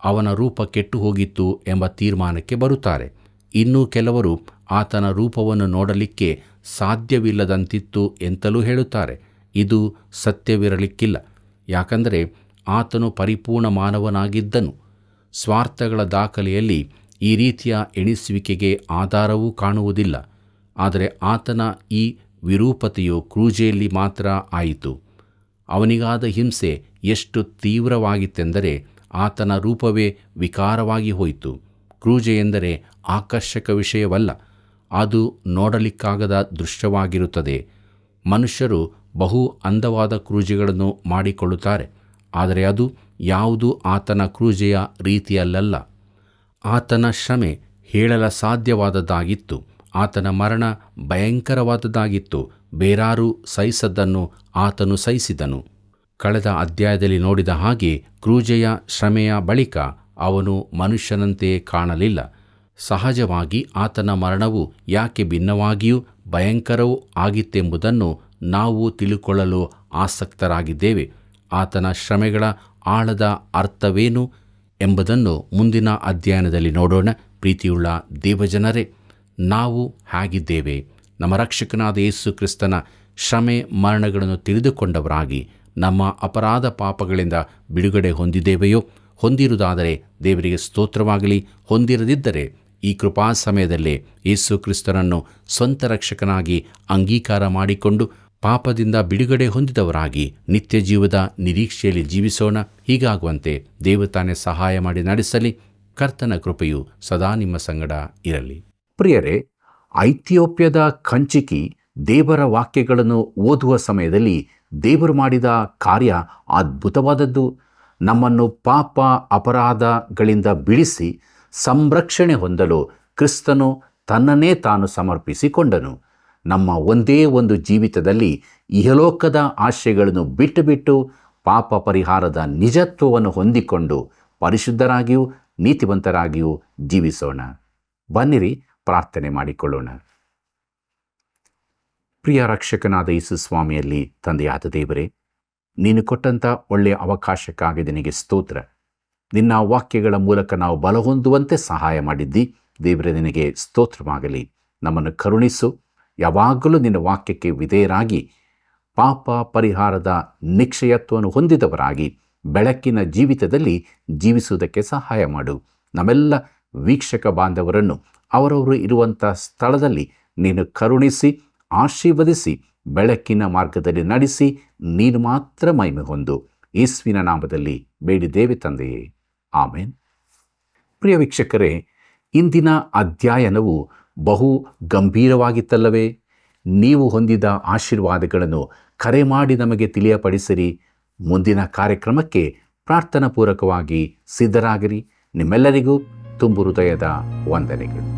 ಅವನ ರೂಪ ಕೆಟ್ಟು ಹೋಗಿತ್ತು ಎಂಬ ತೀರ್ಮಾನಕ್ಕೆ ಬರುತ್ತಾರೆ. ಇನ್ನೂ ಕೆಲವರು ಆತನ ರೂಪವನ್ನು ನೋಡಲಿಕ್ಕೆ ಸಾಧ್ಯವಿಲ್ಲದಂತಿತ್ತು ಎಂತಲೂ ಹೇಳುತ್ತಾರೆ. ಇದು ಸತ್ಯವಿರಲಿಕ್ಕಿಲ್ಲ. ಯಾಕಂದರೆ ಆತನು ಪರಿಪೂರ್ಣ ಮಾನವನಾಗಿದ್ದನು. ಸ್ವಾರ್ಥಗಳ ದಾಖಲೆಯಲ್ಲಿ ಈ ರೀತಿಯ ಎಣಿಸುವಿಕೆಗೆ ಆಧಾರವೂ ಕಾಣುವುದಿಲ್ಲ. ಆದರೆ ಆತನ ಈ ವಿರೂಪತೆಯು ಕ್ರೂಜೆಯಲ್ಲಿ ಮಾತ್ರ ಆಯಿತು. ಅವನಿಗಾದ ಹಿಂಸೆ ಎಷ್ಟು ತೀವ್ರವಾಗಿತ್ತೆಂದರೆ ಆತನ ರೂಪವೇ ವಿಕಾರವಾಗಿ ಹೋಯಿತು. ಕ್ರೂಜೆ ಎಂದರೆ ಆಕರ್ಷಕ ವಿಷಯವಲ್ಲ, ಅದು ನೋಡಲಿಕ್ಕಾಗದ ದೃಶ್ಯವಾಗಿರುತ್ತದೆ. ಮನುಷ್ಯರು ಬಹು ಅಂದವಾದ ಕ್ರೂಜೆಗಳನ್ನು ಮಾಡಿಕೊಳ್ಳುತ್ತಾರೆ, ಆದರೆ ಅದು ಯಾವುದೂ ಆತನ ಕ್ರೂಜೆಯ ರೀತಿಯಲ್ಲ. ಆತನ ಶ್ರಮೆ ಹೇಳಲ ಸಾಧ್ಯವಾದದ್ದಾಗಿತ್ತು. ಆತನ ಮರಣ ಭಯಂಕರವಾದದ್ದಾಗಿತ್ತು. ಬೇರಾರೂ ಸಹಿಸದ್ದನ್ನು ಆತನು ಸಹಿಸಿದನು. ಕಳೆದ ಅಧ್ಯಾಯದಲ್ಲಿ ನೋಡಿದ ಹಾಗೆ ಕ್ರೂಜೆಯ ಶ್ರಮೆಯ ಬಳಿಕ ಅವನು ಮನುಷ್ಯನಂತೆಯೇ ಕಾಣಲಿಲ್ಲ. ಸಹಜವಾಗಿ ಆತನ ಮರಣವು ಯಾಕೆ ಭಿನ್ನವಾಗಿಯೂ ಭಯಂಕರವೂ ಆಗಿತ್ತೆಂಬುದನ್ನು ನಾವು ತಿಳುಕೊಳ್ಳಲು ಆಸಕ್ತರಾಗಿದ್ದೇವೆ. ಆತನ ಶ್ರಮೆಗಳ ಆಳದ ಅರ್ಥವೇನು ಎಂಬುದನ್ನು ಮುಂದಿನ ಅಧ್ಯಯನದಲ್ಲಿ ನೋಡೋಣ. ಪ್ರೀತಿಯುಳ್ಳ ದೇವಜನರೇ, ನಾವು ಹೇಗಿದ್ದೇವೆ? ನಮ್ಮ ರಕ್ಷಕನಾದ ಯೇಸು ಕ್ರಿಸ್ತನ ಶ್ರಮೆ ಮರಣಗಳನ್ನು ತಿಳಿದುಕೊಂಡವರಾಗಿ ನಮ್ಮ ಅಪರಾಧ ಪಾಪಗಳಿಂದ ಬಿಡುಗಡೆ ಹೊಂದಿದ್ದೇವೆಯೋ? ಹೊಂದಿರುವುದಾದರೆ ದೇವರಿಗೆ ಸ್ತೋತ್ರವಾಗಲಿ. ಹೊಂದಿರದಿದ್ದರೆ ಈ ಕೃಪಾ ಸಮಯದಲ್ಲೇ ಯೇಸು ಕ್ರಿಸ್ತನನ್ನು ಸ್ವಂತ ರಕ್ಷಕನಾಗಿ ಅಂಗೀಕಾರ ಮಾಡಿಕೊಂಡು ಪಾಪದಿಂದ ಬಿಡುಗಡೆ ಹೊಂದಿದವರಾಗಿ ನಿತ್ಯ ಜೀವದ ನಿರೀಕ್ಷೆಯಲ್ಲಿ ಜೀವಿಸೋಣ. ಹೀಗಾಗುವಂತೆ ದೇವತಾನೇ ಸಹಾಯ ಮಾಡಿ ನಡೆಸಲಿ. ಕರ್ತನ ಕೃಪೆಯು ಸದಾ ನಿಮ್ಮ ಸಂಗಡ ಇರಲಿ. ಪ್ರಿಯರೇ, ಐಥಿಯೋಪ್ಯದ ಕಂಚಿಕಿ ದೇವರ ವಾಕ್ಯಗಳನ್ನು ಓದುವ ಸಮಯದಲ್ಲಿ ದೇವರು ಮಾಡಿದ ಕಾರ್ಯ ಅದ್ಭುತವಾದದ್ದು. ನಮ್ಮನ್ನು ಪಾಪ ಅಪರಾಧಗಳಿಂದ ಬಿಡಿಸಿ ಸಂರಕ್ಷಣೆ ಹೊಂದಲು ಕ್ರಿಸ್ತನು ತನ್ನನ್ನೇ ತಾನು ಸಮರ್ಪಿಸಿಕೊಂಡನು. ನಮ್ಮ ಒಂದೇ ಒಂದು ಜೀವಿತದಲ್ಲಿ ಇಹಲೋಕದ ಆಶಯಗಳನ್ನು ಬಿಟ್ಟು ಪಾಪ ಪರಿಹಾರದ ನಿಜತ್ವವನ್ನು ಹೊಂದಿಕೊಂಡು ಪರಿಶುದ್ಧರಾಗಿಯೂ ನೀತಿವಂತರಾಗಿಯೂ ಜೀವಿಸೋಣ. ಬನ್ನಿರಿ, ಪ್ರಾರ್ಥನೆ ಮಾಡಿಕೊಳ್ಳೋಣ. ಪ್ರಿಯ ರಕ್ಷಕನಾದ ಯೇಸು ಸ್ವಾಮಿಯಲ್ಲಿ ತಂದೆಯಾದ ದೇವರೇ, ನೀನು ಕೊಟ್ಟಂಥ ಒಳ್ಳೆಯ ಅವಕಾಶಕ್ಕಾಗಿ ನಿನಗೆ ಸ್ತೋತ್ರ. ನಿನ್ನ ವಾಕ್ಯಗಳ ಮೂಲಕ ನಾವು ಬಲಹೊಂದುವಂತೆ ಸಹಾಯ ಮಾಡಿದ್ದಿ. ದೇವರೇ, ನಿನಗೆ ಸ್ತೋತ್ರವಾಗಲಿ. ನಮ್ಮನ್ನು ಕರುಣಿಸು. ಯಾವಾಗಲೂ ನಿನ್ನ ವಾಕ್ಯಕ್ಕೆ ವಿಧೇಯರಾಗಿ ಪಾಪ ಪರಿಹಾರದ ನಿಶ್ಚಯತ್ವವನ್ನು ಹೊಂದಿದವರಾಗಿ ಬೆಳಕಿನ ಜೀವಿತದಲ್ಲಿ ಜೀವಿಸುವುದಕ್ಕೆ ಸಹಾಯ ಮಾಡು. ನಮ್ಮೆಲ್ಲ ವೀಕ್ಷಕ ಬಾಂಧವರನ್ನು ಅವರವರು ಇರುವಂಥ ಸ್ಥಳದಲ್ಲಿ ನೀನು ಕರುಣಿಸಿ ಆಶೀರ್ವದಿಸಿ ಬೆಳಕಿನ ಮಾರ್ಗದಲ್ಲಿ ನಡೆಸಿ ನೀನು ಮಾತ್ರ ಮಹಿಮೆ ಹೊಂದು. ಯೇಸುವಿನ ನಾಮದಲ್ಲಿ ಬೇಡಿದ್ದೇವೆ ತಂದೆಯೇ, ಆಮೇನ್. ಪ್ರಿಯ ವೀಕ್ಷಕರೇ, ಇಂದಿನ ಅಧ್ಯಯನವು ಬಹು ಗಂಭೀರವಾಗಿತ್ತಲ್ಲವೇ? ನೀವು ಹೊಂದಿದ ಆಶೀರ್ವಾದಗಳನ್ನು ಕರೆ ಮಾಡಿ ನಮಗೆ ತಿಳಿಯಪಡಿಸಿರಿ. ಮುಂದಿನ ಕಾರ್ಯಕ್ರಮಕ್ಕೆ ಪ್ರಾರ್ಥನಾಪೂರ್ವಕವಾಗಿ ಸಿದ್ಧರಾಗಿರಿ. ನಿಮ್ಮೆಲ್ಲರಿಗೂ ತುಂಬು ಹೃದಯದ ವಂದನೆಗಳು.